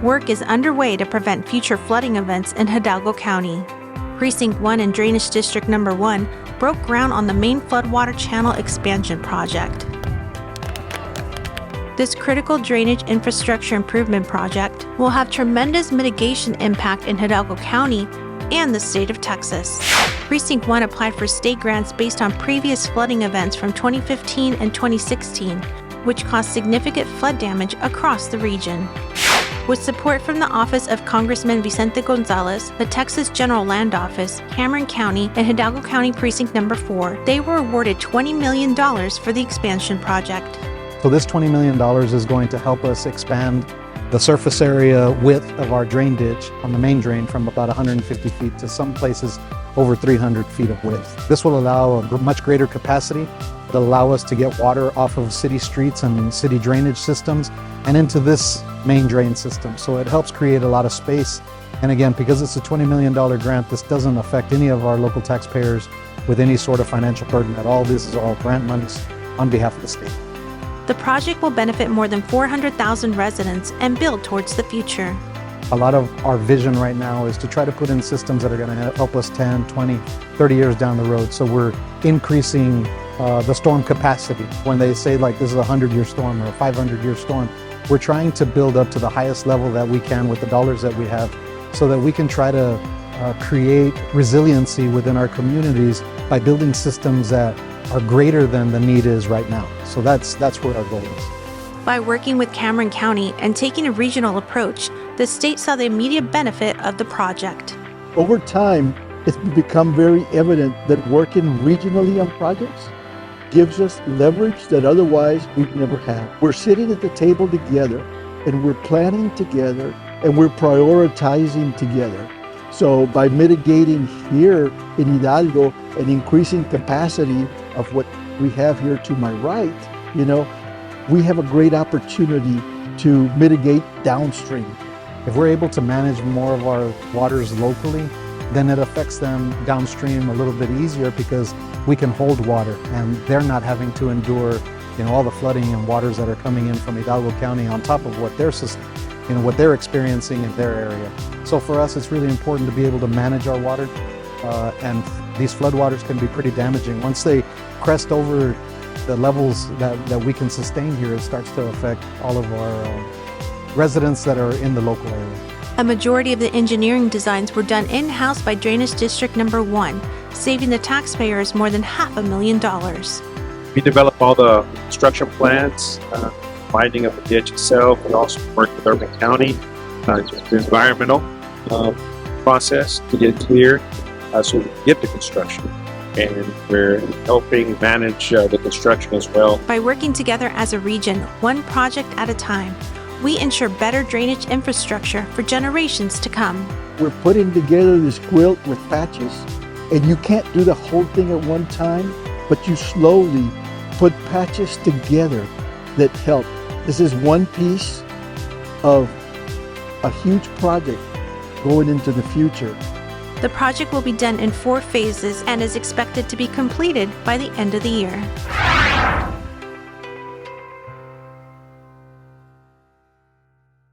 work is underway to prevent future flooding events in Hidalgo County. Precinct 1 and Drainage District Number 1 broke ground on the main floodwater channel expansion project. This critical drainage infrastructure improvement project will have tremendous mitigation impact in Hidalgo County and the state of Texas. Precinct 1 applied for state grants based on previous flooding events from 2015 and 2016, which caused significant flood damage across the region. With support from the Office of Congressman Vicente Gonzalez, the Texas General Land Office, Cameron County, and Hidalgo County Precinct Number 4, they were awarded $20 million for the expansion project. So this $20 million is going to help us expand the surface area width of our drain ditch on the main drain from about 150 feet to some places over 300 feet of width. This will allow a much greater capacity. It'll allow us to get water off of city streets and city drainage systems and into this main drain system. So it helps create a lot of space. And again, because it's a $20 million grant, this doesn't affect any of our local taxpayers with any sort of financial burden at all. This is all grant monies on behalf of the state. The project will benefit more than 400,000 residents and build towards the future. A lot of our vision right now is to try to put in systems that are going to help us 10, 20, 30 years down the road. So we're increasing the storm capacity. When they say like this is a 100-year storm or a 500-year storm, we're trying to build up to the highest level that we can with the dollars that we have so that we can try to create resiliency within our communities by building systems that are greater than the need is right now. So that's where our goal is. By working with Cameron County and taking a regional approach, the state saw the immediate benefit of the project. Over time, it's become very evident that working regionally on projects gives us leverage that otherwise we'd never had. We're sitting at the table together and we're planning together and we're prioritizing together. So by mitigating here in Hidalgo and increasing capacity of what we have here to my right, we have a great opportunity to mitigate downstream. If we're able to manage more of our waters locally, then it affects them downstream a little bit easier because we can hold water and they're not having to endure all the flooding and waters that are coming in from Hidalgo County on top of what what they're experiencing in their area. So for us, it's really important to be able to manage our water, and these floodwaters can be pretty damaging. Once they crest over the levels that we can sustain here, it starts to affect all of our residents that are in the local area. A majority of the engineering designs were done in-house by Drainage District Number 1, saving the taxpayers more than $500,000. We develop all the construction plans, finding of the ditch itself. We also work with Urban County, the environmental process to get clear so we can get to construction. And we're helping manage the construction as well. By working together as a region, one project at a time, we ensure better drainage infrastructure for generations to come. We're putting together this quilt with patches, and you can't do the whole thing at one time, but you slowly put patches together that help. This is one piece of a huge project going into the future. The project will be done in 4 phases and is expected to be completed by the end of the year.